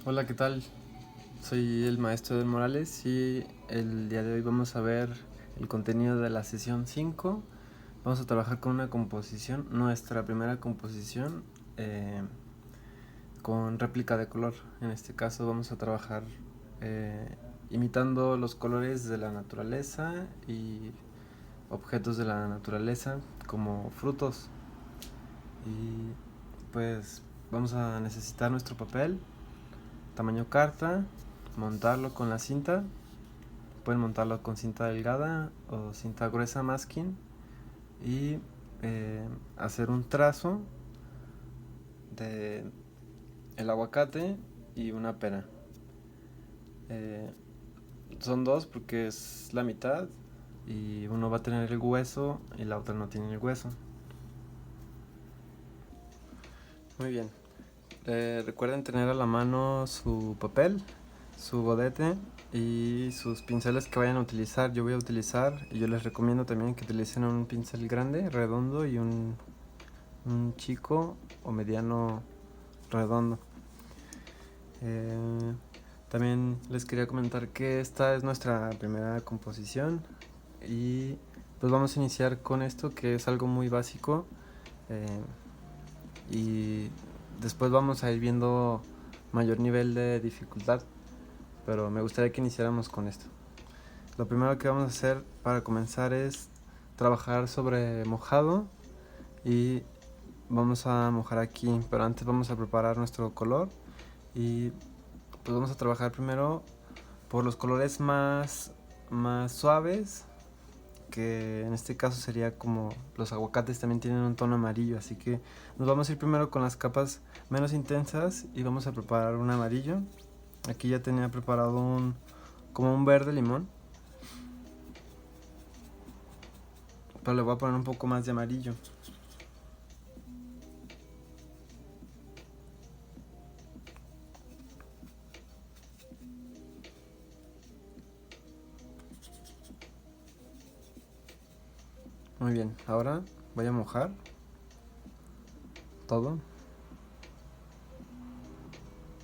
Hola, ¿qué tal? Soy el maestro del Morales y el día de hoy vamos a ver el contenido de la sesión 5. Vamos a trabajar con una composición, nuestra primera composición eh, con réplica de color. En este caso vamos a trabajar imitando los colores de la naturaleza y objetos de la naturaleza como frutos. Y pues vamos a necesitar nuestro papel tamaño carta, montarlo con la cinta. Pueden montarlo con cinta delgada o cinta gruesa masking y hacer un trazo de el aguacate y una pera. Eh, Son dos porque es la mitad y uno va a tener el hueso y la otra no tiene el hueso. Muy bien. Recuerden tener a la mano su papel, su godete y sus pinceles que vayan a utilizar. Yo voy a utilizar, y yo les recomiendo también que utilicen un pincel grande, redondo, y un chico o mediano redondo. Eh, También les quería comentar que esta es nuestra primera composición y pues vamos a iniciar con esto que es algo muy básico. eh, y después vamos a ir viendo mayor nivel de dificultad, pero me gustaría que iniciáramos con esto. Lo primero que vamos a hacer para comenzar es trabajar sobre mojado y vamos a mojar aquí, pero antes vamos a preparar nuestro color y pues vamos a trabajar primero por los colores más suaves, que en este caso sería como los aguacates también tienen un tono amarillo, así que nos vamos a ir primero con las capas menos intensas y vamos a preparar un amarillo. Aquí ya tenía preparado como un verde limón, pero le voy a poner un poco más de amarillo. Muy bien, ahora voy a mojar todo.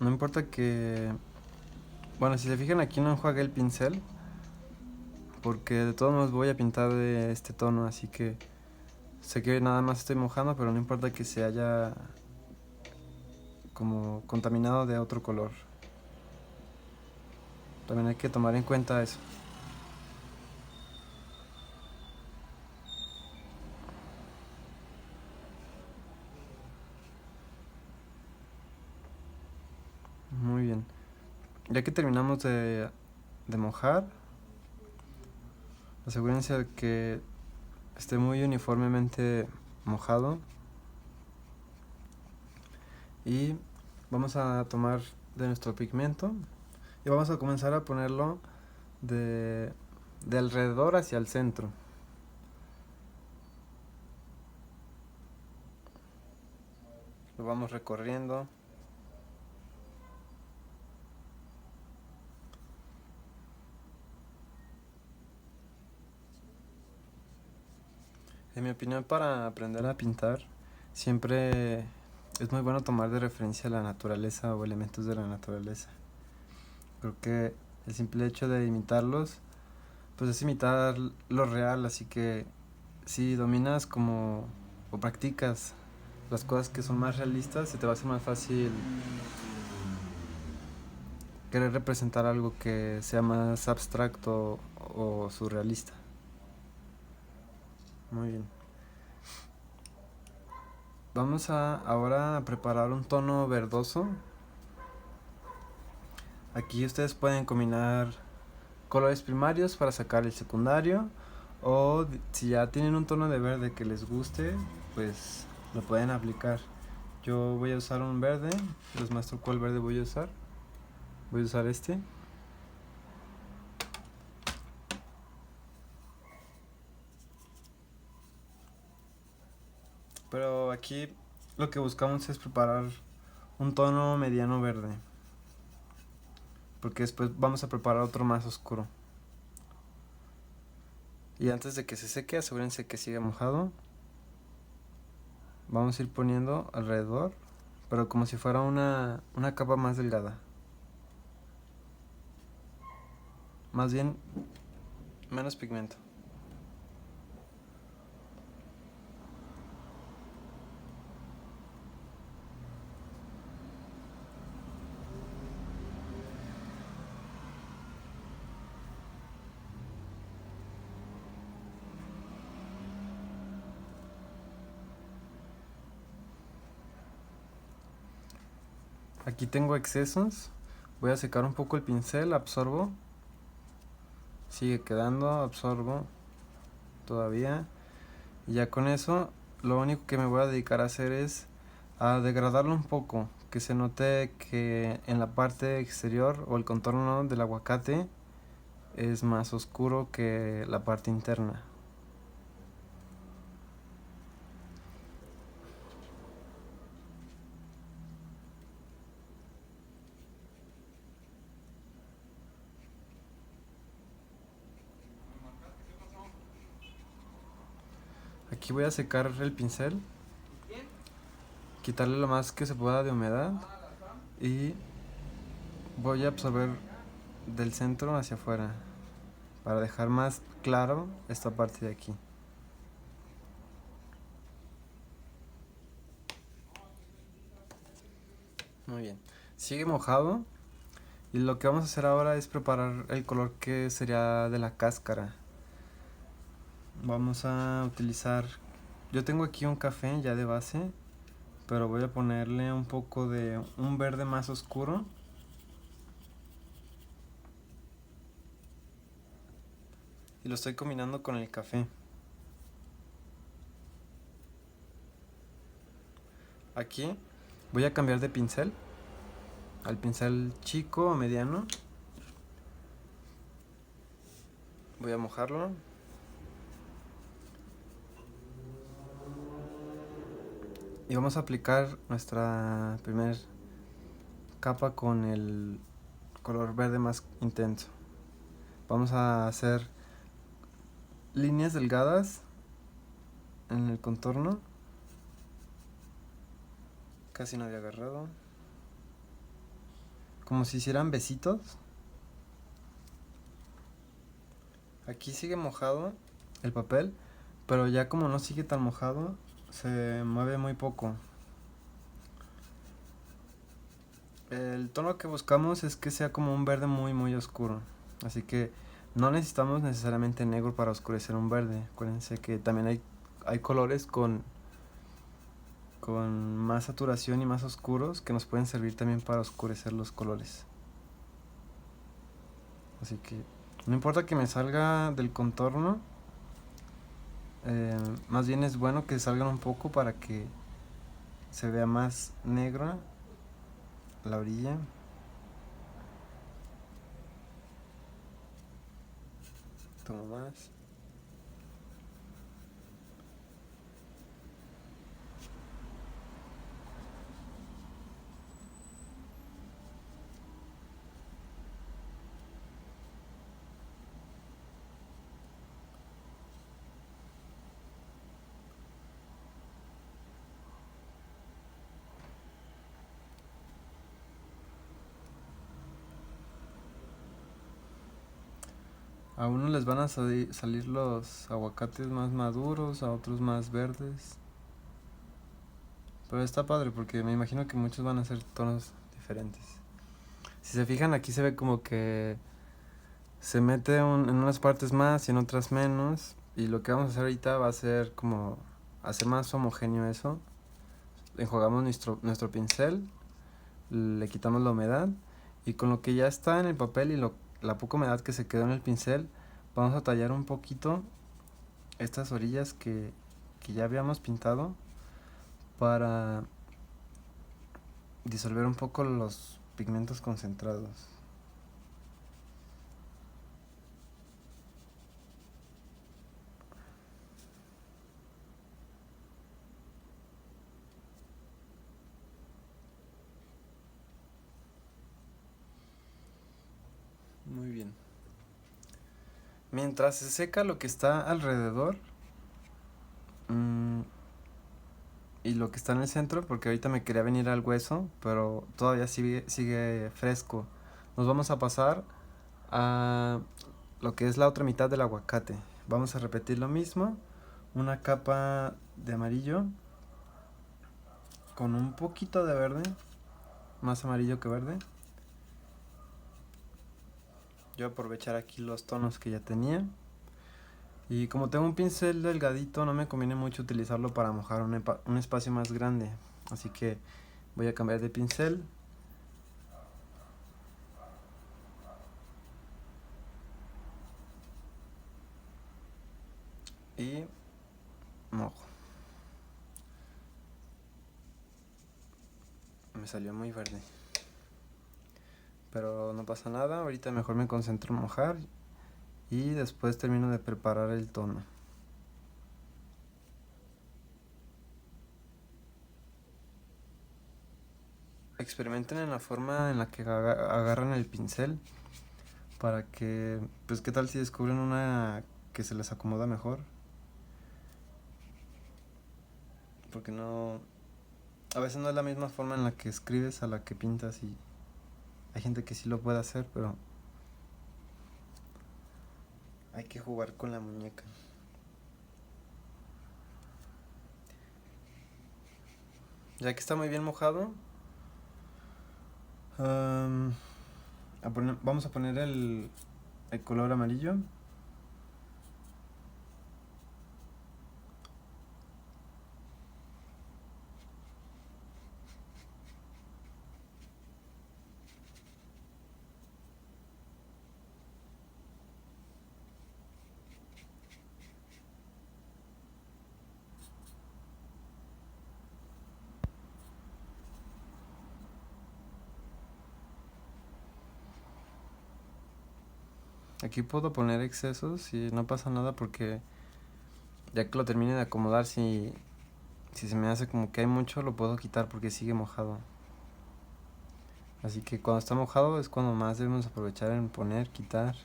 No importa que... Bueno, si se fijan aquí no enjuagué el pincel, porque de todos modos voy a pintar de este tono, así que sé que nada más estoy mojando, pero no importa que se haya como contaminado de otro color. También hay que tomar en cuenta eso. Muy bien. Ya que terminamos de mojar, asegúrense de que esté muy uniformemente mojado. Y vamos a tomar de nuestro pigmento y vamos a comenzar a ponerlo de, de alrededor hacia el centro. Lo vamos recorriendo. En mi opinión, para aprender a pintar, siempre es muy bueno tomar de referencia la naturaleza o elementos de la naturaleza. Creo que el simple hecho de imitarlos, pues es imitar lo real, así que si dominas como o practicas las cosas que son más realistas, se te va a hacer más fácil querer representar algo que sea más abstracto o surrealista. Muy bien. Vamos a ahora a preparar un tono verdoso. Aquí ustedes pueden combinar colores primarios para sacar el secundario, o si ya tienen un tono de verde que les guste, pues lo pueden aplicar. Yo voy a usar un verde, les muestro cuál verde voy a usar. Voy a usar este. Pero aquí lo que buscamos es preparar un tono mediano verde, porque después vamos a preparar otro más oscuro. Y antes de que se seque, asegúrense que siga mojado. Vamos a ir poniendo alrededor, pero como si fuera una capa más delgada. más bien menos pigmento. Aquí tengo excesos. Voy a secar un poco el pincel, absorbo. Sigue quedando, absorbo todavía. Y ya con eso, lo único que me voy a dedicar a hacer es a degradarlo un poco. Que se note que en la parte exterior o el contorno del aguacate es más oscuro que la parte interna. Aquí voy a secar el pincel, quitarle lo más que se pueda de humedad y voy a absorber del centro hacia afuera para dejar más claro esta parte de aquí. Muy bien. Sigue mojado y lo que vamos a hacer ahora es preparar el color que sería de la cáscara. Vamos a utilizar, yo tengo aquí un café ya de base, pero voy a ponerle un poco de un verde más oscuro. Y lo estoy combinando con el café. Aquí voy a cambiar de pincel al pincel chico o mediano. Voy a mojarlo. Y vamos a aplicar nuestra primer capa con el color verde más intenso. Vamos a hacer líneas delgadas en el contorno. Casi no había agarrado. Como si hicieran besitos. Aquí sigue mojado el papel, pero ya como no sigue tan mojado, se mueve muy poco. El tono que buscamos es que sea como un verde muy oscuro. Así que no necesitamos necesariamente negro para oscurecer un verde. Acuérdense que también hay colores con más saturación y más oscuros que nos pueden servir también para oscurecer los colores. Así que no importa que me salga del contorno, más bien es bueno que salgan un poco para que se vea más negra la orilla. Tomo más. A unos les van a salir los aguacates más maduros, a otros más verdes. Pero está padre porque me imagino que muchos van a ser tonos diferentes. Si se fijan, aquí se ve como que se mete en unas partes más y en otras menos. Y lo que vamos a hacer ahorita va a ser como hacer más homogéneo eso. Enjuagamos nuestro pincel, le quitamos la humedad y con lo que ya está en el papel y la poca humedad que se quedó en el pincel, vamos a tallar un poquito estas orillas que ya habíamos pintado para disolver un poco los pigmentos concentrados. Muy bien. Mientras se seca lo que está alrededor mmm, y lo que está en el centro, porque ahorita me quería venir al hueso, pero todavía sigue fresco. Nos vamos a pasar a lo que es la otra mitad del aguacate. Vamos a repetir lo mismo, una capa de amarillo con un poquito de verde, más amarillo que verde. Yo voy a aprovechar aquí los tonos que ya tenía. Y como tengo un pincel delgadito, no me conviene mucho utilizarlo para mojar un espacio más grande. Así que voy a cambiar de pincel. Y mojo. Me salió muy verde. Pero no pasa nada, ahorita mejor me concentro en mojar. Y después termino de preparar el tono. Experimenten en la forma en la que agarran el pincel. Para que, pues qué tal si descubren una que se les acomoda mejor. Porque no, a veces no es la misma forma en la que escribes a la que pintas, y hay gente que sí lo puede hacer, pero hay que jugar con la muñeca. Ya que está muy bien mojado, vamos a poner el color amarillo. Aquí puedo poner excesos y no pasa nada, porque ya que lo termine de acomodar, si se me hace como que hay mucho, lo puedo quitar porque sigue mojado. Así que cuando está mojado es cuando más debemos aprovechar en poner, quitar.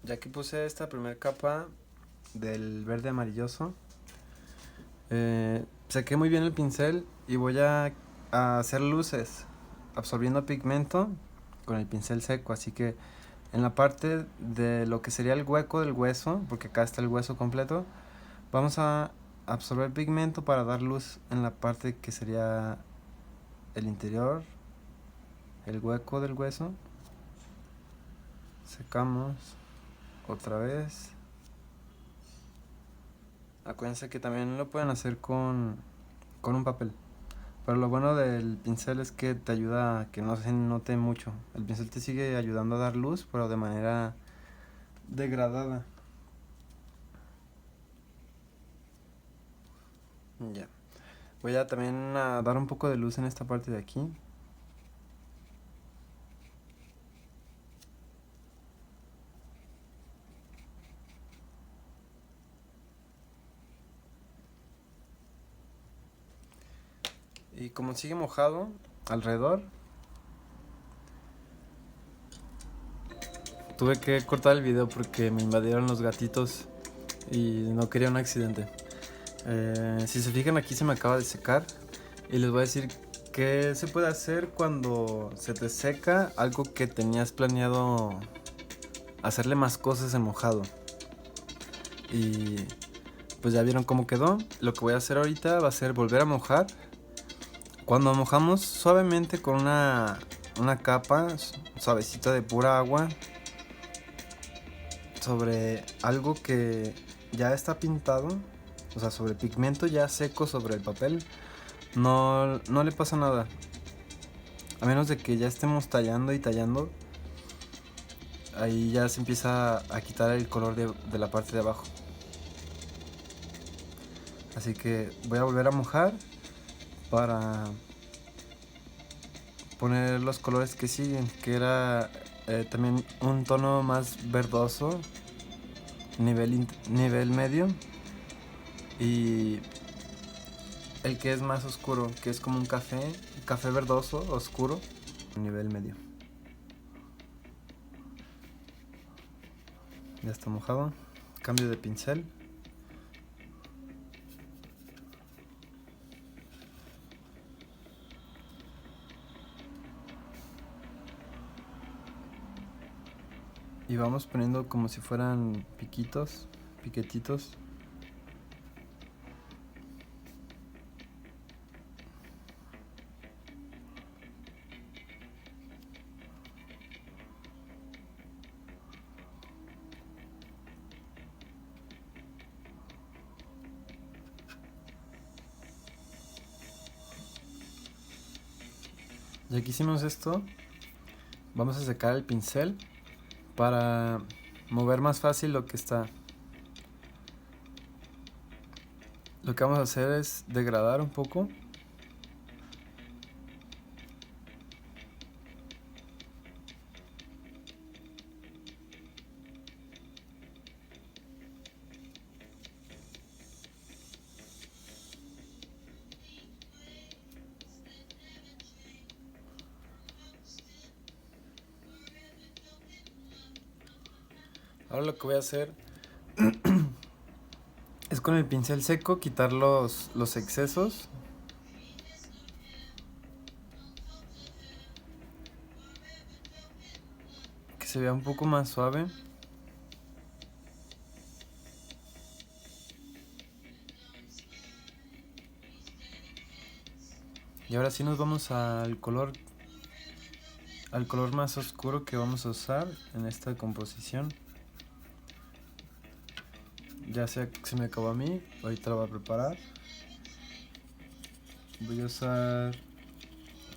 Ya que puse esta primera capa del verde amarilloso, saqué muy bien el pincel y voy a hacer luces absorbiendo pigmento con el pincel seco. Así que en la parte de lo que sería el hueco del hueso, porque acá está el hueso completo, vamos a absorber pigmento para dar luz en la parte que sería el interior, el hueco del hueso. Secamos otra vez. Acuérdense que también lo pueden hacer con un papel. Pero lo bueno del pincel es que te ayuda a que no se note mucho. El pincel te sigue ayudando a dar luz, pero de manera degradada. Ya. Voy a también a dar un poco de luz en esta parte de aquí. Y como sigue mojado alrededor, tuve que cortar el video porque me invadieron los gatitos y no quería un accidente. Si se fijan, aquí se me acaba de secar y les voy a decir qué se puede hacer cuando se te seca algo que tenías planeado hacerle más cosas en mojado. Y pues ya vieron cómo quedó. Lo que voy a hacer ahorita va a ser volver a mojar. Cuando mojamos suavemente con una capa suavecita de pura agua sobre algo que ya está pintado, o sea, sobre pigmento ya seco sobre el papel, no le pasa nada. A menos de que ya estemos tallando y tallando, ahí ya se empieza a quitar el color de la parte de abajo. Así que voy a volver a mojar para poner los colores que siguen, que era también un tono más verdoso, nivel medio, y el que es más oscuro, que es como un café verdoso oscuro, nivel medio. Ya está mojado. Cambio de pincel. y vamos poniendo como si fueran piquetitos. Ya que hicimos esto, vamos a secar el pincel para mover más fácil lo que está. Lo que vamos a hacer es degradar un poco. Ahora lo que voy a hacer es con el pincel seco quitar los excesos. Que se vea un poco más suave. Y ahora sí nos vamos al color más oscuro que vamos a usar en esta composición. Ya se me acabó a mí, ahorita lo voy a preparar. Voy a usar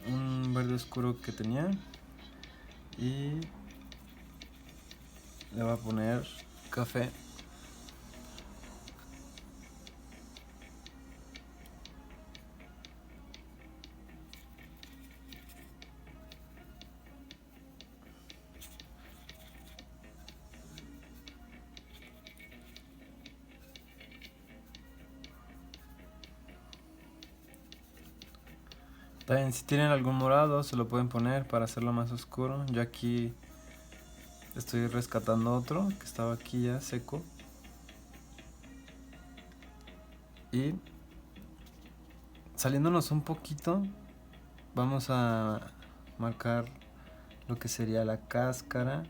un verde oscuro que tenía y le voy a poner café. También si tienen algún morado se lo pueden poner para hacerlo más oscuro. Yo aquí estoy rescatando otro que estaba aquí ya seco. Y saliéndonos un poquito, vamos a marcar lo que sería la cáscara.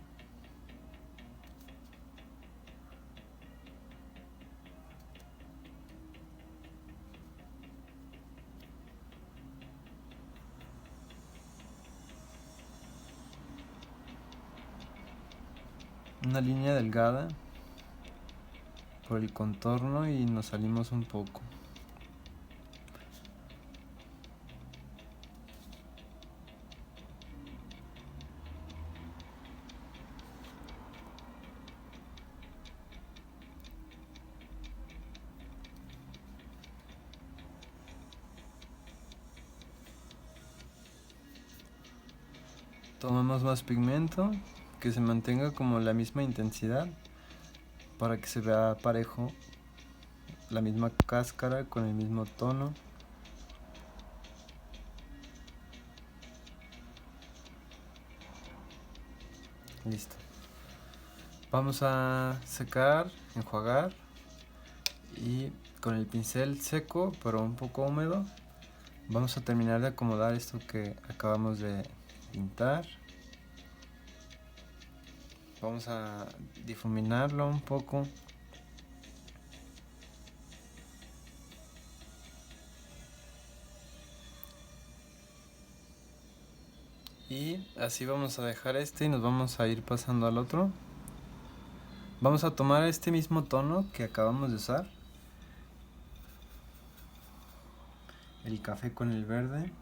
Una línea delgada por el contorno y nos salimos un poco. Tomamos más pigmento, que se mantenga como la misma intensidad para que se vea parejo, la misma cáscara con el mismo tono. Listo. Vamos a secar, enjuagar y con el pincel seco pero un poco húmedo vamos a terminar de acomodar esto que acabamos de pintar. Vamos a difuminarlo un poco. Y así vamos a dejar este y nos vamos a ir pasando al otro. Vamos a tomar este mismo tono que acabamos de usar, el café con el verde.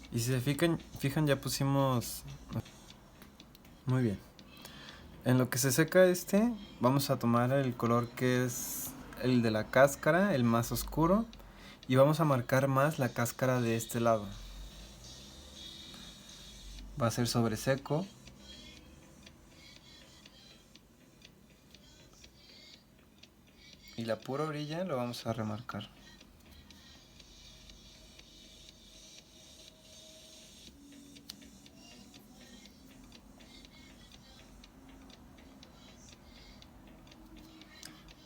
Y si se fijan ya pusimos... Muy bien. En lo que se seca este, vamos a tomar el color que es el de la cáscara, el más oscuro, y vamos a marcar más la cáscara de este lado. Va a ser sobre seco. Y la pura orilla lo vamos a remarcar.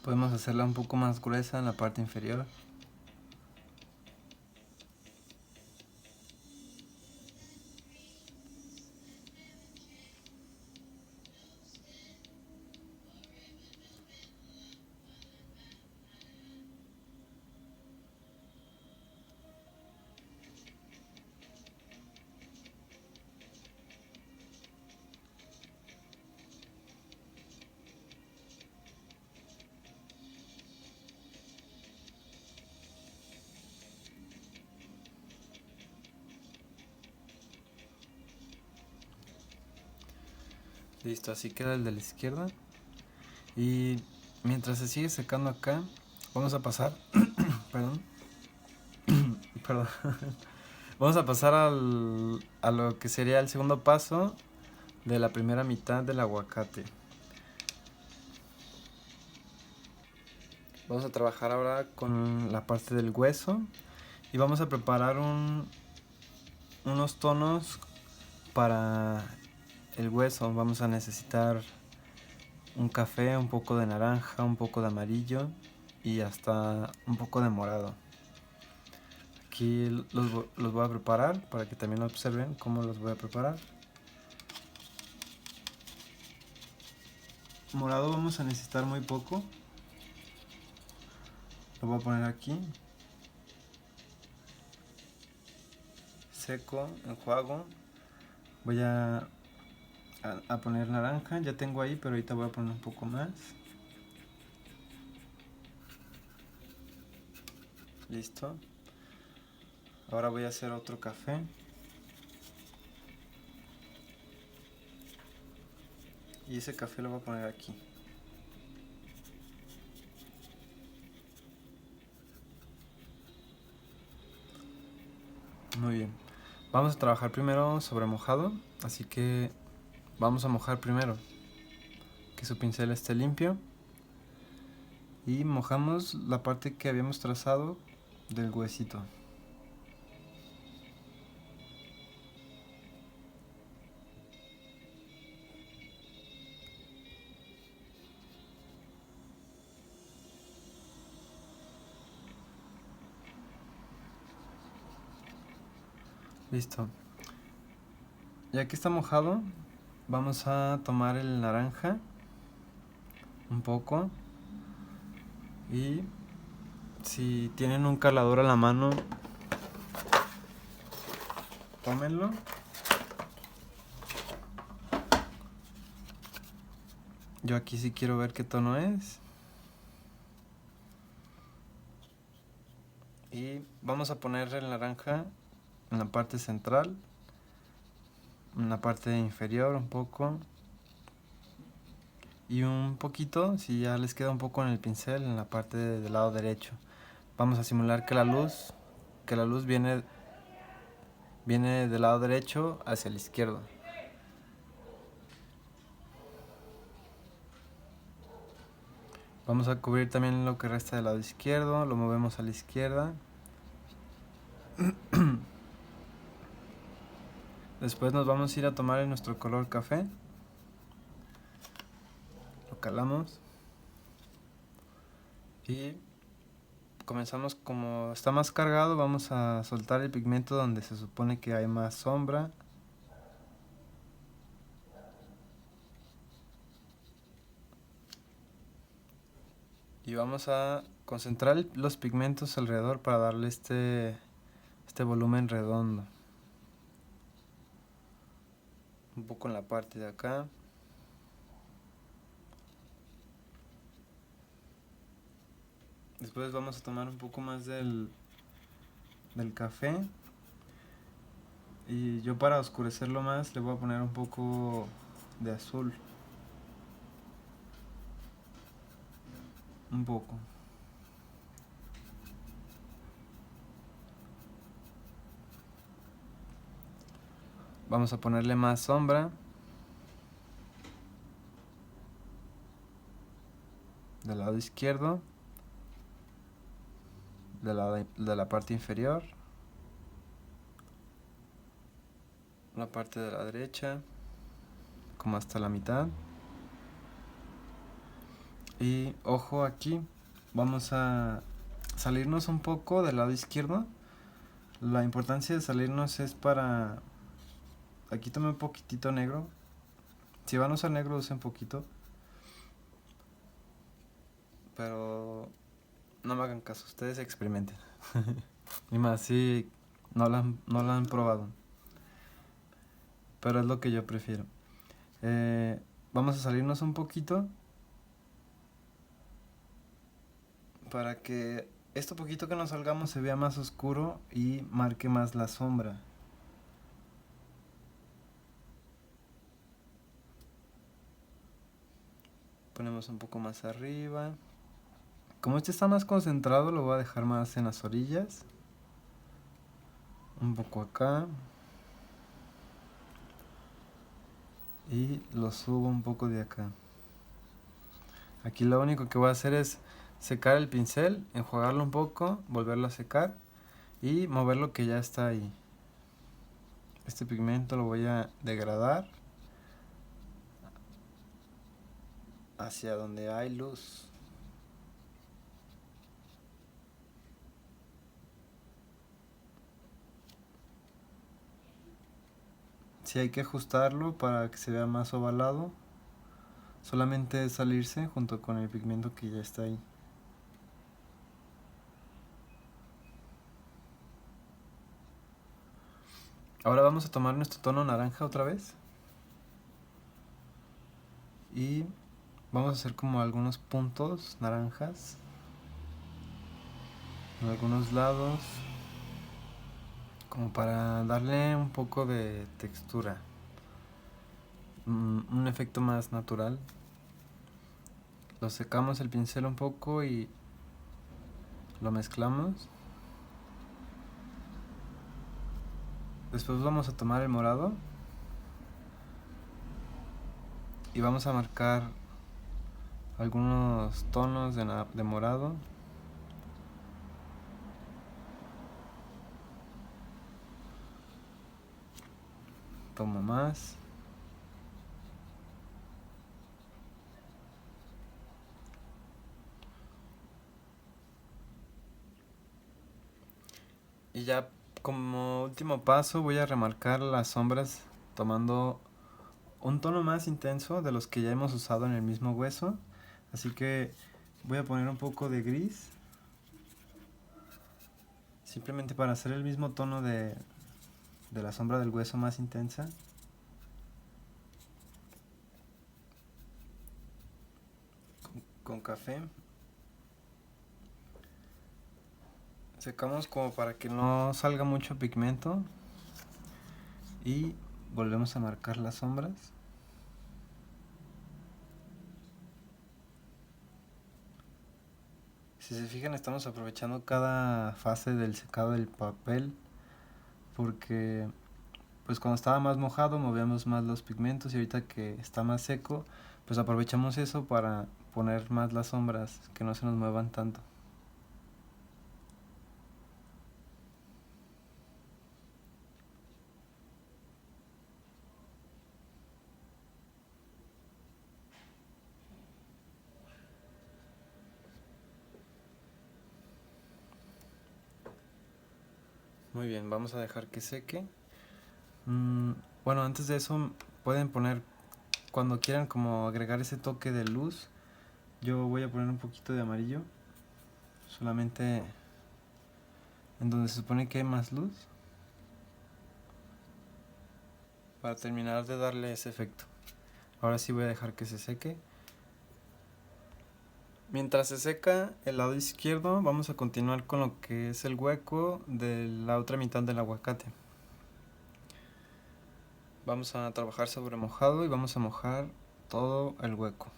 Podemos hacerla un poco más gruesa en la parte inferior. Listo, así queda el de la izquierda. Y mientras se sigue secando acá, vamos a pasar, perdón, perdón, vamos a pasar a lo que sería el segundo paso de la primera mitad del aguacate. Vamos a trabajar ahora con la parte del hueso y vamos a preparar unos tonos para el hueso. Vamos a necesitar un café, un poco de naranja, un poco de amarillo y hasta un poco de morado. Aquí los voy a preparar para que también observen cómo los voy a preparar. Morado vamos a necesitar muy poco. Lo voy a poner aquí. Seco, enjuago. Voy a poner naranja. Ya tengo ahí, pero ahorita voy a poner un poco más. Listo. Ahora voy a hacer otro café. Y ese café lo voy a poner aquí. Muy bien. Vamos a trabajar primero sobre mojado. Así que vamos a mojar primero. Que su pincel esté limpio. Y mojamos la parte que habíamos trazado del huesito. Listo. Ya que está mojado, vamos a tomar el naranja un poco y si tienen un calador a la mano, tómenlo. Yo aquí sí quiero ver qué tono es. Y vamos a poner el naranja en la parte central, en la parte inferior un poco. Y un poquito, si ya les queda un poco en el pincel, en la parte del lado derecho. Vamos a simular que la luz viene del lado derecho hacia el izquierdo. Vamos a cubrir también lo que resta del lado izquierdo, lo movemos a la izquierda. Después nos vamos a ir a tomar nuestro color café. Lo calamos. Y comenzamos, como está más cargado, vamos a soltar el pigmento donde se supone que hay más sombra. Y vamos a concentrar los pigmentos alrededor para darle este volumen redondo. Un poco en la parte de acá. Después vamos a tomar un poco más del café. Y yo, para oscurecerlo más, le voy a poner un poco de azul. Un poco. Vamos a ponerle más sombra. Del lado izquierdo. De la parte inferior. La parte de la derecha. Como hasta la mitad. Y ojo aquí, vamos a salirnos un poco del lado izquierdo. La importancia de salirnos es para... Aquí tomé un poquitito negro. Si van a usar negro, usen poquito. Pero no me hagan caso, ustedes experimenten. Y más si no la han probado. Pero es lo que yo prefiero. Vamos a salirnos un poquito para que esto poquito que nos salgamos se vea más oscuro y marque más la sombra. Ponemos un poco más arriba. Como este está más concentrado, lo voy a dejar más en las orillas. Un poco acá. Y lo subo un poco de acá. Aquí lo único que voy a hacer es secar el pincel, enjuagarlo un poco, volverlo a secar y mover lo que ya está ahí. Este pigmento lo voy a degradar hacia donde hay luz. Si hay que ajustarlo para que se vea más ovalado, solamente es salirse junto con el pigmento que ya está ahí. Ahora vamos a tomar nuestro tono naranja otra vez. Y vamos a hacer como algunos puntos naranjas en algunos lados, como para darle un poco de textura, un efecto más natural. Lo secamos el pincel un poco y lo mezclamos. Después vamos a tomar el morado y vamos a marcar algunos tonos de morado. Tomo más. Y ya como último paso voy a remarcar las sombras tomando un tono más intenso de los que ya hemos usado en el mismo hueso. Así que voy a poner un poco de gris. Simplemente para hacer el mismo tono de la sombra del hueso más intensa. Con café. Secamos como para que no salga mucho pigmento. Y volvemos a marcar las sombras. Si se fijan, estamos aprovechando cada fase del secado del papel, porque pues cuando estaba más mojado movíamos más los pigmentos y ahorita que está más seco, pues aprovechamos eso para poner más las sombras, que no se nos muevan tanto. Muy bien, vamos a dejar que seque. Bueno, antes de eso pueden poner, cuando quieran como agregar ese toque de luz, yo voy a poner un poquito de amarillo, solamente en donde se supone que hay más luz, para terminar de darle ese efecto. Ahora sí voy a dejar que se seque. Mientras se seca el lado izquierdo, vamos a continuar con lo que es el hueco de la otra mitad del aguacate. Vamos a trabajar sobre mojado y vamos a mojar todo el hueco.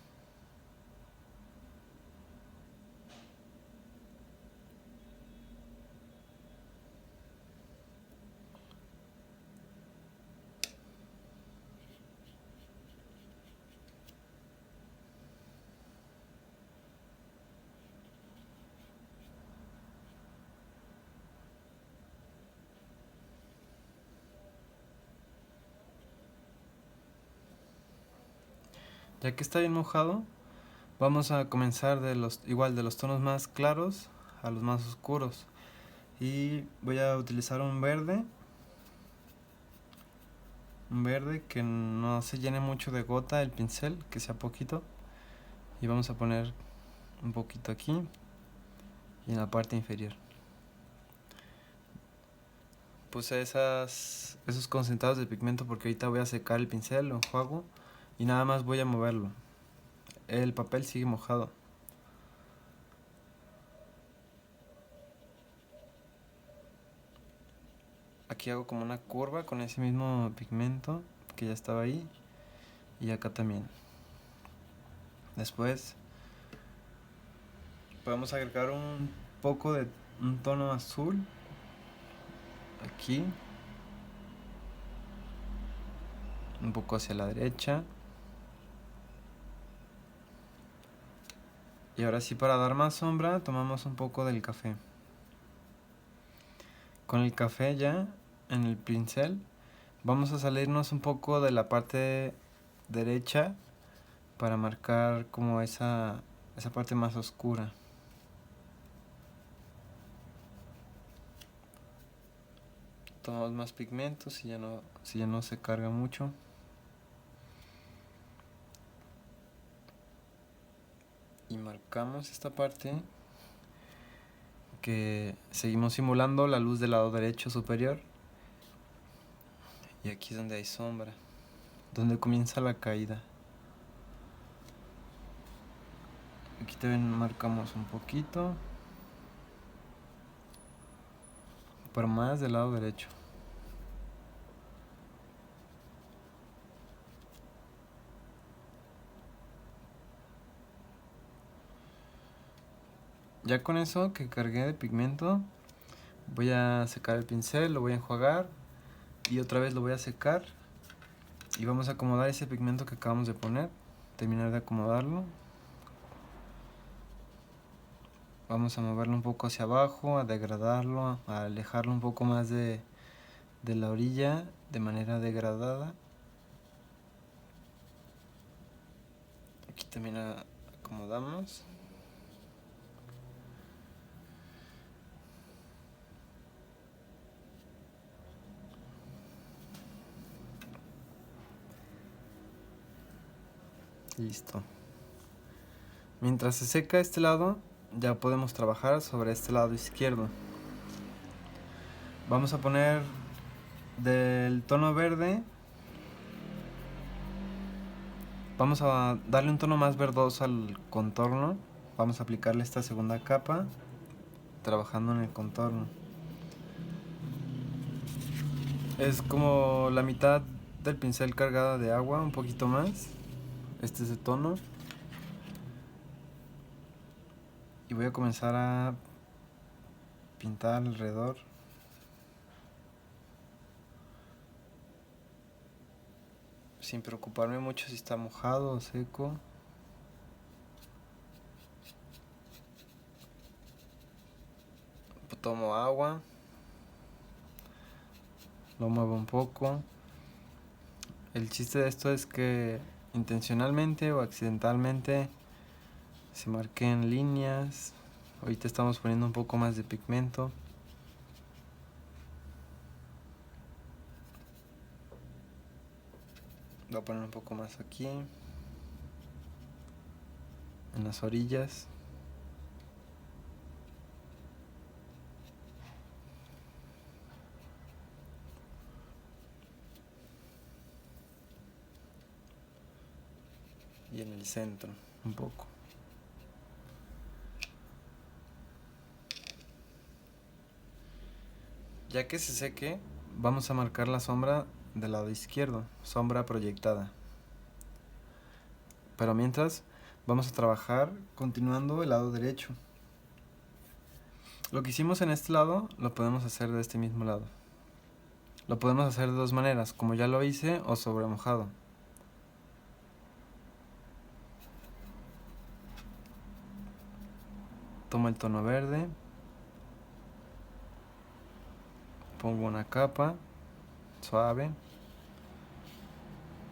Ya que está bien mojado, Vamos a comenzar igual de los tonos más claros a los más oscuros. Y voy a utilizar un verde que no se llene mucho de gota el pincel, que sea poquito. Y vamos a poner un poquito aquí y en la parte inferior. Puse esos concentrados de pigmento porque ahorita voy a secar el pincel, lo enjuago y nada más voy a moverlo. El papel sigue mojado. Aquí hago como una curva con ese mismo pigmento que ya estaba ahí y acá también. Después podemos agregar un poco de un tono azul aquí, un poco hacia la derecha. Y ahora sí, para dar más sombra tomamos un poco del café. Con el café ya en el pincel vamos a salirnos un poco de la parte derecha para marcar como esa parte más oscura. Tomamos más pigmentos si ya no se carga mucho. Y marcamos esta parte que seguimos simulando la luz del lado derecho superior. Y aquí es donde hay sombra, donde comienza la caída. Aquí también marcamos un poquito, pero más del lado derecho. Ya con eso que cargué de pigmento, voy a secar el pincel, lo voy a enjuagar y otra vez lo voy a secar. Y vamos a acomodar ese pigmento que acabamos de poner, terminar de acomodarlo. Vamos a moverlo un poco hacia abajo, a degradarlo, a alejarlo un poco más de la orilla de manera degradada. Aquí también acomodamos. Listo. Mientras se seca este lado, ya podemos trabajar sobre este lado izquierdo. Vamos a poner del tono verde. Vamos a darle un tono más verdoso al contorno. Vamos a aplicarle esta segunda capa, trabajando en el contorno. Es como la mitad del pincel cargada de agua, un poquito más. Este es el tono. Y voy a comenzar a pintar alrededor. Sin preocuparme mucho si está mojado o seco. Tomo agua. Lo muevo un poco. El chiste de esto es que intencionalmente o accidentalmente se marquen líneas. Ahorita estamos poniendo un poco más de pigmento. Voy a poner un poco más aquí, en las orillas. Y en el centro, un poco. Ya que se seque, vamos a marcar la sombra del lado izquierdo, sombra proyectada. Pero mientras, vamos a trabajar continuando el lado derecho. Lo que hicimos en este lado, lo podemos hacer de este mismo lado. Lo podemos hacer de dos maneras, como ya lo hice o sobre mojado. Tomo el tono verde, pongo una capa suave.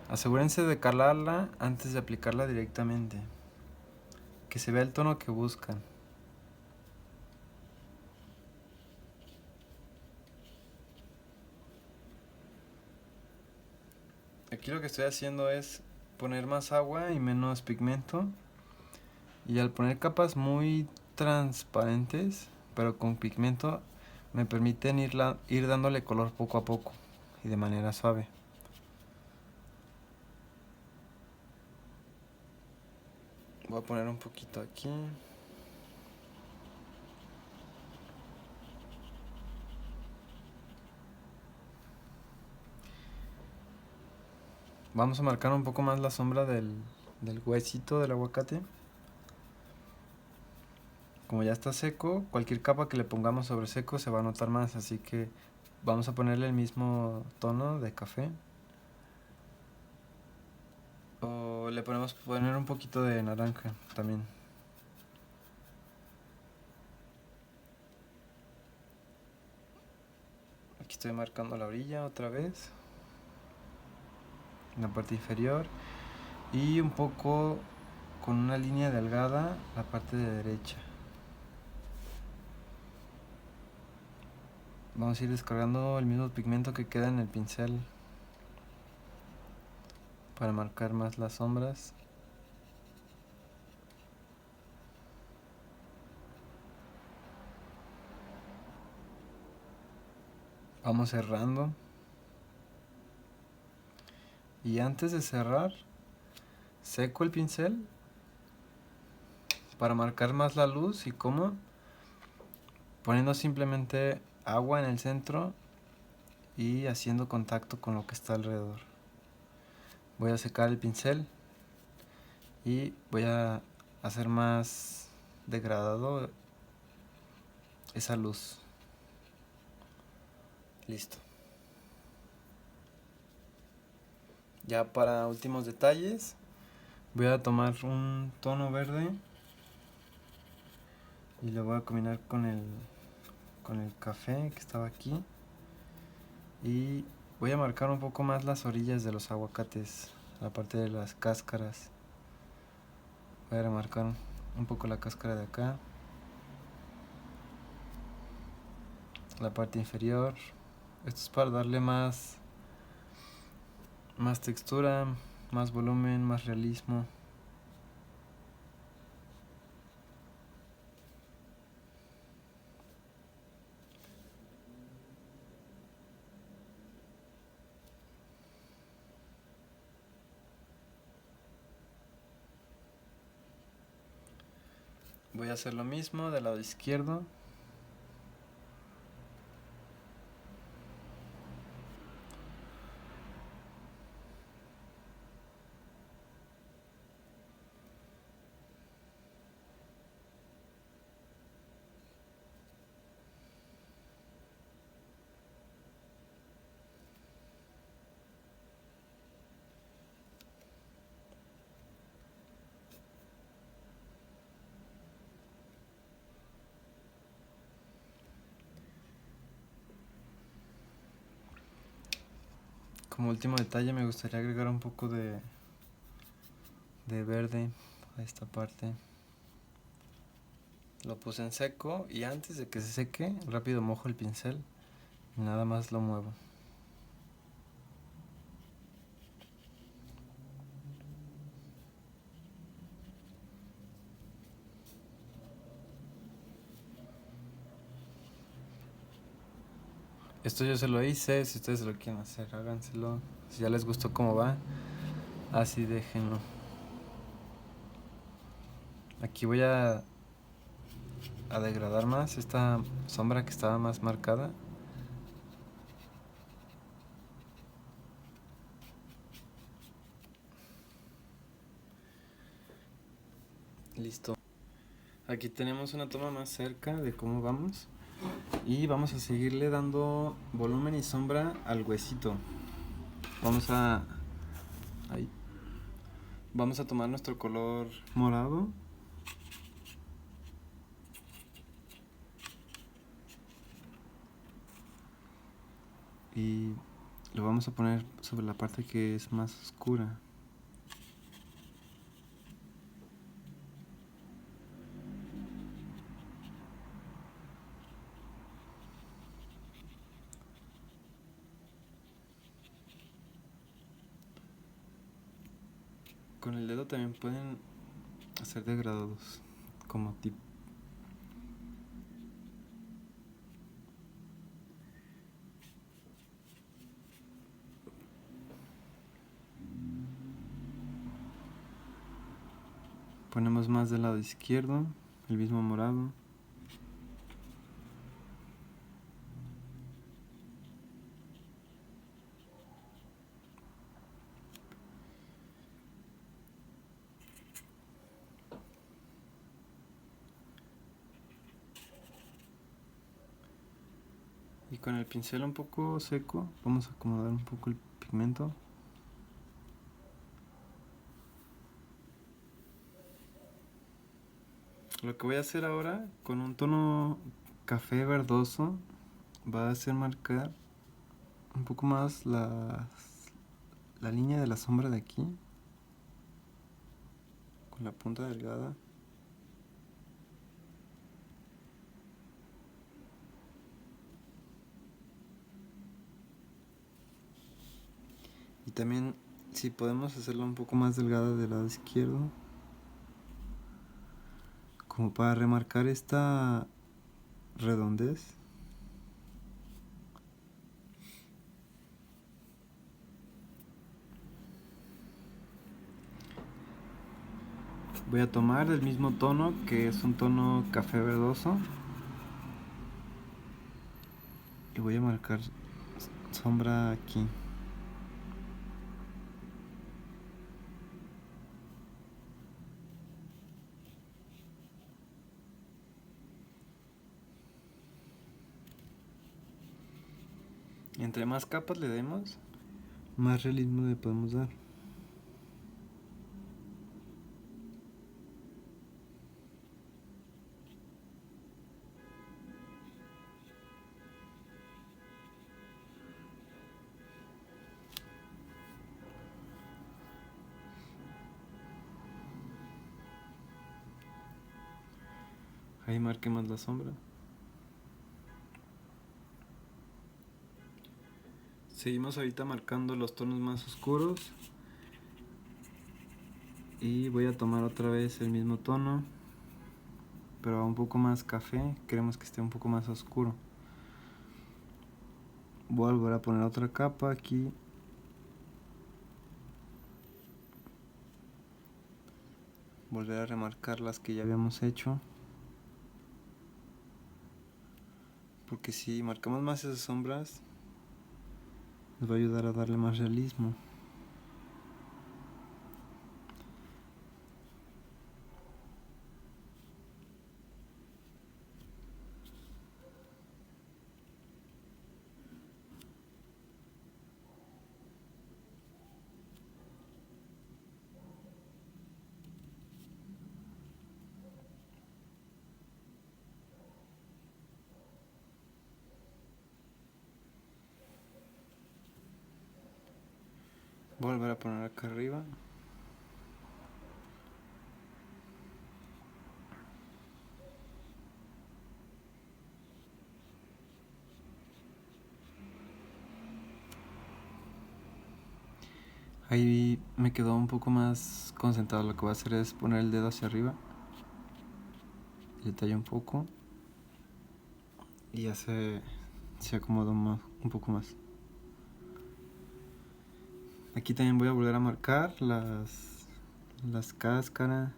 Asegúrense de calarla antes de aplicarla directamente. que se vea el tono que buscan. Aquí lo que estoy haciendo es poner más agua y menos pigmento. Y al poner capas muy transparentes, pero con pigmento, me permiten ir dándole color poco a poco y de manera suave. Voy a poner un poquito aquí. Vamos a marcar un poco más la sombra del huesito del aguacate. Como ya está seco, cualquier capa que le pongamos sobre seco se va a notar más, así que vamos a ponerle el mismo tono de café. O le podemos poner un poquito de naranja también. Aquí estoy marcando la orilla otra vez, en la parte inferior, y un poco con una línea delgada la parte de derecha. Vamos a ir descargando el mismo pigmento que queda en el pincel para marcar más las sombras. Vamos cerrando. Y antes de cerrar, seco el pincel para marcar más la luz. ¿Y cómo? Poniendo simplemente agua en el centro y haciendo contacto con lo que está alrededor. Voy a secar el pincel y voy a hacer más degradado esa luz. Listo. Ya para últimos detalles, voy a tomar un tono verde y lo voy a combinar con el café que estaba aquí. Y voy a marcar un poco más las orillas de los aguacates, la parte de las cáscaras. Voy a remarcar un poco la cáscara de acá, la parte inferior. Esto es para darle más textura, más volumen, más realismo. Voy a hacer lo mismo del lado izquierdo. Como último detalle me gustaría agregar un poco de verde a esta parte. Lo puse en seco y antes de que se seque, rápido mojo el pincel y nada más lo muevo. Esto yo se lo hice, si ustedes lo quieren hacer, háganselo. Si ya les gustó cómo va, así déjenlo. Aquí voy a degradar más esta sombra que estaba más marcada. Listo. Aquí tenemos una toma más cerca de cómo vamos. Y vamos a seguirle dando volumen y sombra al huesito. Ahí. Vamos a tomar nuestro color morado. Y lo vamos a poner sobre la parte que es más oscura. Con el dedo también pueden hacer degradados, como tip. Ponemos más del lado izquierdo, el mismo morado. Y con el pincel un poco seco vamos a acomodar un poco el pigmento. Lo que voy a hacer ahora con un tono café verdoso va a ser marcar un poco más la línea de la sombra de aquí con la punta delgada. Y también si podemos hacerla un poco más delgada del lado izquierdo, como para remarcar esta redondez. Voy a tomar el mismo tono, que es un tono café verdoso, y voy a marcar sombra aquí. Entre más capas le demos, más realismo le podemos dar. Ahí marquemos la sombra. Seguimos ahorita marcando los tonos más oscuros. Y voy a tomar otra vez el mismo tono, pero un poco más café. Queremos que esté un poco más oscuro. Voy a volver a poner otra capa aquí. Volver a remarcar las que ya habíamos hecho. Porque si marcamos más esas sombras, nos va a ayudar a darle más realismo. Voy a volver a poner acá arriba. Ahí me quedó un poco más concentrado. Lo que voy a hacer es poner el dedo hacia arriba. Le tallo un poco. Y ya se acomodó un poco más. Aquí también voy a volver a marcar las cáscaras.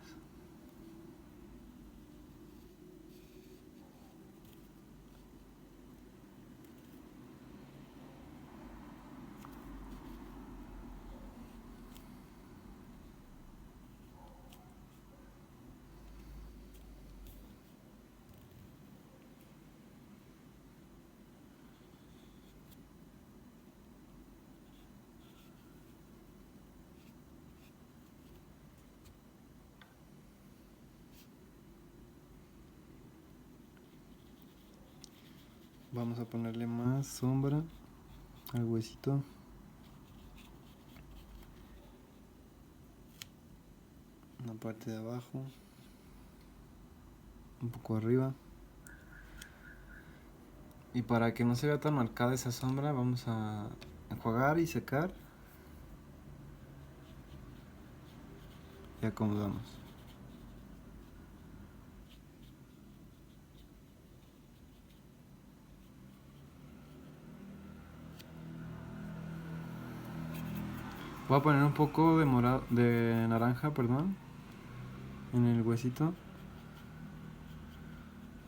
Vamos a ponerle más sombra al huesito. Una parte de abajo. Un poco arriba. Y para que no se vea tan marcada esa sombra, vamos a enjuagar y secar. y acomodamos. Voy a poner un poco de de naranja, perdón, en el huesito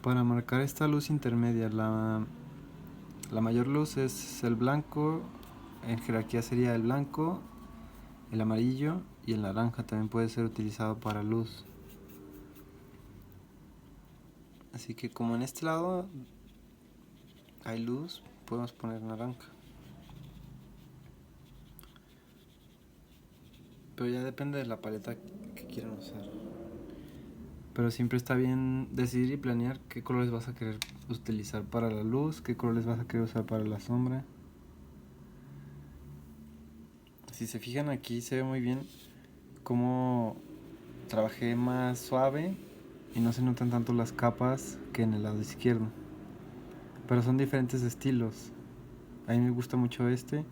para marcar esta luz intermedia. La mayor luz es el blanco, en jerarquía sería el blanco, el amarillo y el naranja también puede ser utilizado para luz. Así que como en este lado hay luz, podemos poner naranja. Pero ya depende de la paleta que quieran usar. Pero siempre está bien decidir y planear qué colores vas a querer utilizar para la luz, qué colores vas a querer usar para la sombra. Si se fijan aquí se ve muy bien cómo trabajé más suave y no se notan tanto las capas que en el lado izquierdo. Pero son diferentes estilos. A mí me gusta mucho este,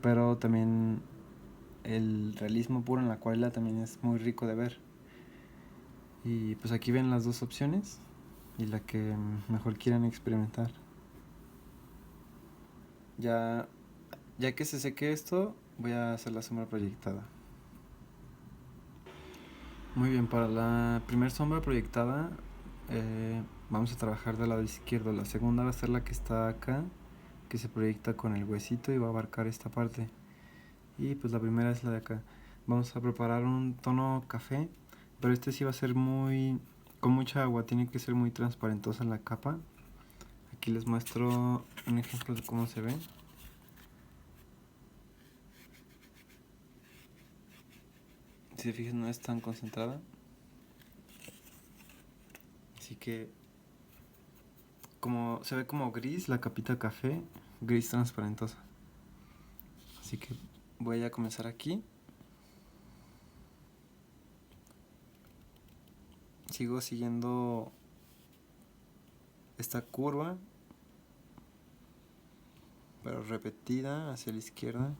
pero también el realismo puro en la acuarela también es muy rico de ver. Y pues aquí ven las dos opciones y la que mejor quieran experimentar. Ya que se seque esto, voy a hacer la sombra proyectada. Muy bien, para la primera sombra proyectada vamos a trabajar del lado izquierdo. La segunda va a ser la que está acá, que se proyecta con el huesito y va a abarcar esta parte. Y pues la primera es la de acá. Vamos a preparar un tono café, pero este sí va a ser con mucha agua, tiene que ser muy transparentosa la capa. Aquí les muestro un ejemplo de cómo se ve. Si se fijan, no es tan concentrada. Así que como se ve como gris la capita café, gris transparentosa. Así que voy a comenzar aquí. Sigo siguiendo esta curva, pero repetida hacia la izquierda.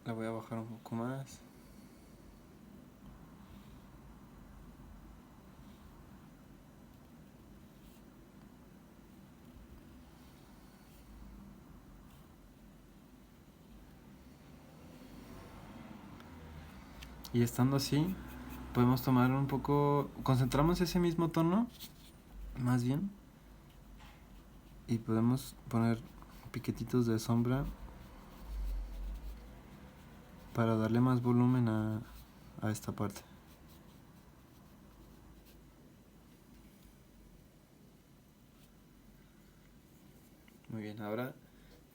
La voy a bajar un poco más. Y estando así, podemos tomar un poco, concentramos ese mismo tono, más bien, y podemos poner piquetitos de sombra para darle más volumen a esta parte. Muy bien, ahora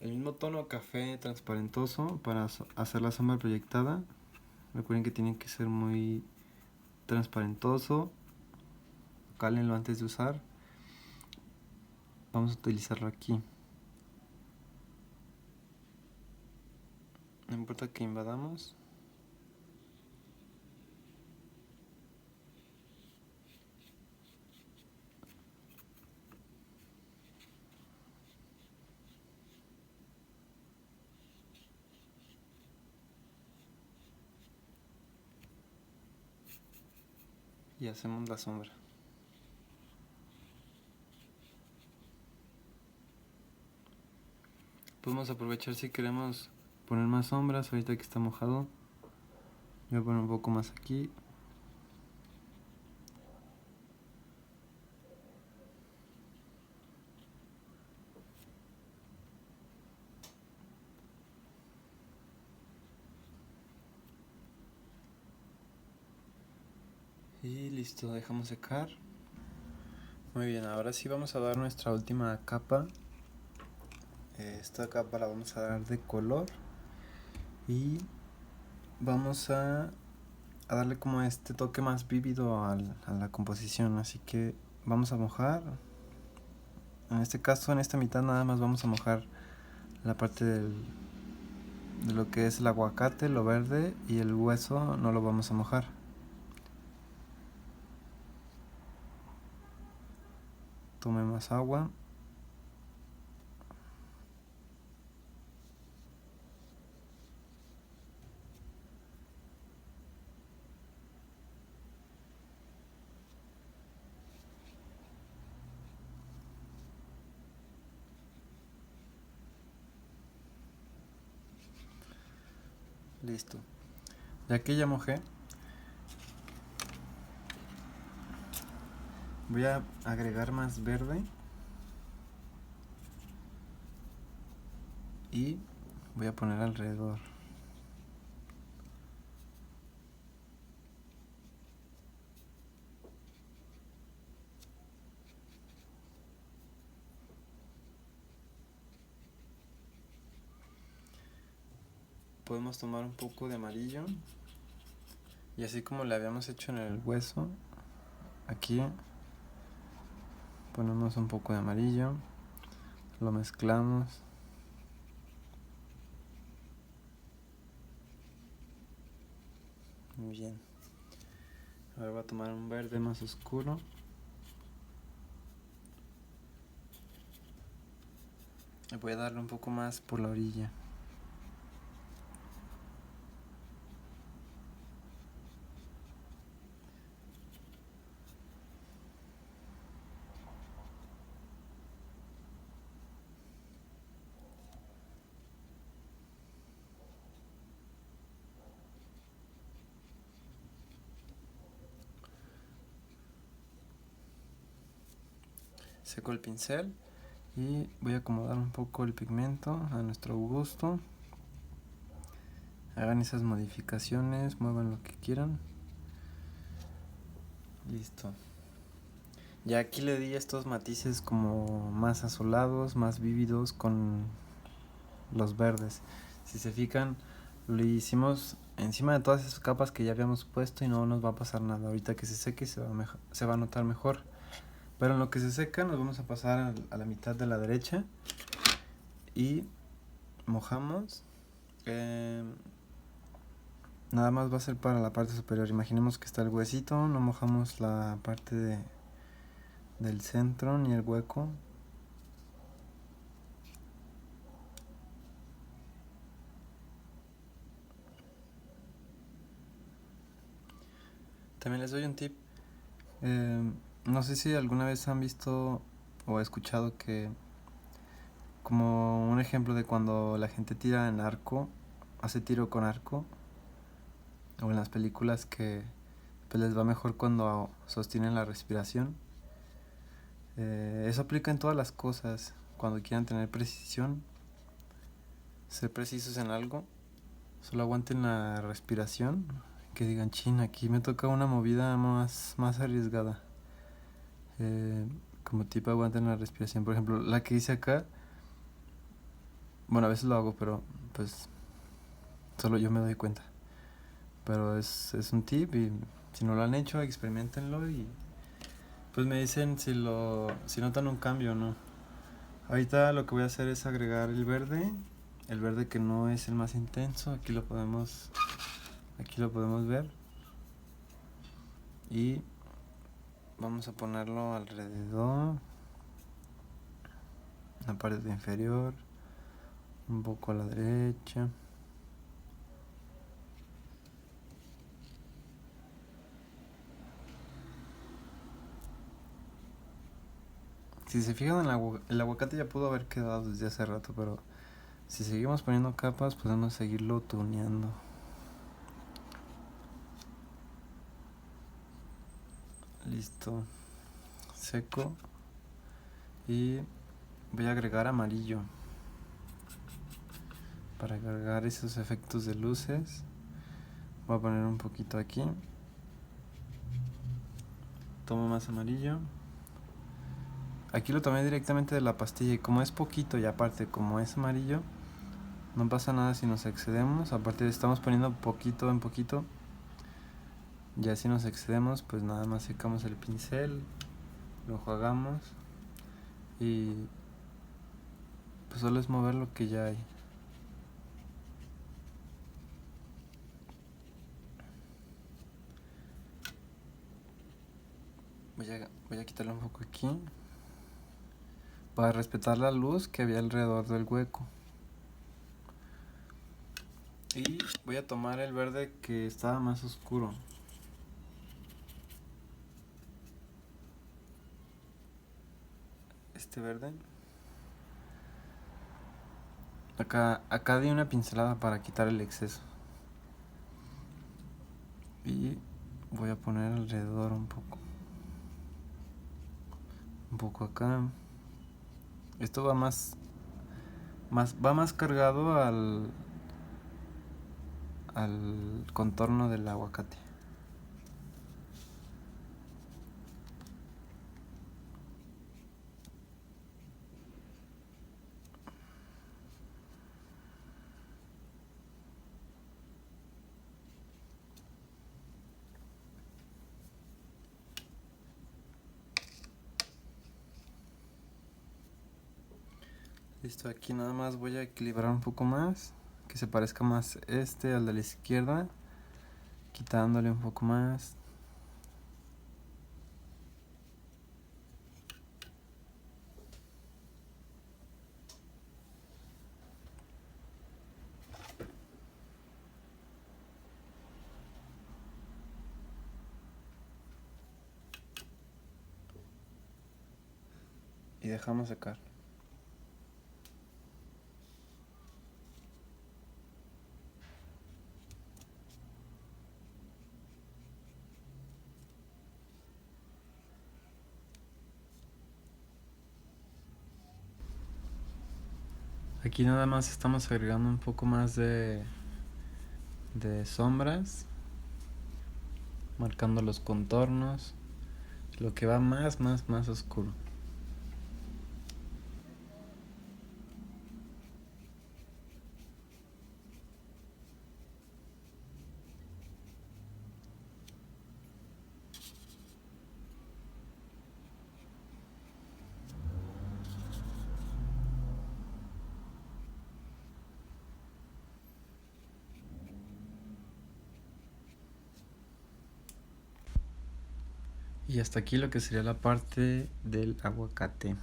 el mismo tono café transparentoso para hacer la sombra proyectada. Recuerden que tiene que ser muy transparentoso. Cálenlo antes de usar. Vamos a utilizarlo aquí. No importa que invadamos. Y hacemos la sombra. Podemos aprovechar si queremos poner más sombras ahorita que está mojado. Yo voy a poner un poco más aquí. Y listo, dejamos secar. Muy bien, ahora sí vamos a dar nuestra última capa. Esta capa la vamos a dar de color. Y vamos a darle como este toque más vívido a la composición. Así que vamos a mojar. En este caso, en esta mitad nada más vamos a mojar la parte de lo que es el aguacate, lo verde, y el hueso no lo vamos a mojar. Tome más agua. Listo. Ya que ya mojé, voy a agregar más verde y voy a poner alrededor. Podemos tomar un poco de amarillo y así como le habíamos hecho en el hueso, aquí ponemos un poco de amarillo, lo mezclamos. Muy bien. Ahora voy a tomar un verde más oscuro. Y voy a darle un poco más por la orilla. Seco el pincel y voy a acomodar un poco el pigmento a nuestro gusto. Hagan esas modificaciones, muevan lo que quieran. Listo. Ya aquí le di estos matices como más azulados, más vívidos con los verdes. Si se fijan, lo hicimos encima de todas esas capas que ya habíamos puesto y no nos va a pasar nada. Ahorita que se seque se va a notar mejor. Pero en lo que se seca nos vamos a pasar a la mitad de la derecha y mojamos. Nada más va a ser para la parte superior. Imaginemos que está el huesito, no mojamos la parte del centro ni el hueco. También les doy un tip. No sé si alguna vez han visto o escuchado que, como un ejemplo de cuando la gente tira en arco, hace tiro con arco, o en las películas que pues les va mejor cuando sostienen la respiración. Eso aplica en todas las cosas. Cuando quieran tener precisión, ser precisos en algo, solo aguanten la respiración. Que digan, chin, aquí me toca una movida más arriesgada. Como tipo aguanten la respiración. Por ejemplo, la que hice acá, bueno, a veces lo hago, pero pues solo yo me doy cuenta. Pero es un tip y si no lo han hecho, experimentenlo y pues me dicen si notan un cambio o no. Ahorita lo que voy a hacer es agregar el verde que no es el más intenso, aquí lo podemos ver. Y vamos a ponerlo alrededor, la parte inferior, un poco a la derecha. Si se fijan, el aguacate ya pudo haber quedado desde hace rato, pero si seguimos poniendo capas podemos seguirlo tuneando. Listo, seco. Y voy a agregar amarillo para agregar esos efectos de luces. Voy a poner un poquito aquí. Tomo más amarillo. Aquí lo tomé directamente de la pastilla y como es poquito y aparte como es amarillo, no pasa nada si nos excedemos. Aparte estamos poniendo poquito en poquito. Ya si nos excedemos, pues nada más secamos el pincel, lo enjuagamos y pues solo es mover lo que ya hay. Voy a quitarle un poco aquí. para respetar la luz que había alrededor del hueco. Y voy a tomar el verde que estaba más oscuro. Este verde. Acá di una pincelada para quitar el exceso. Y voy a poner alrededor un poco. Un poco acá. Esto va más cargado al contorno del aguacate. Listo, aquí nada más voy a equilibrar un poco más, que se parezca más este al de la izquierda, quitándole un poco más. Y dejamos secar. Aquí nada más estamos agregando un poco más de sombras, marcando los contornos, lo que va más oscuro. Y hasta aquí lo que sería la parte del aguacate.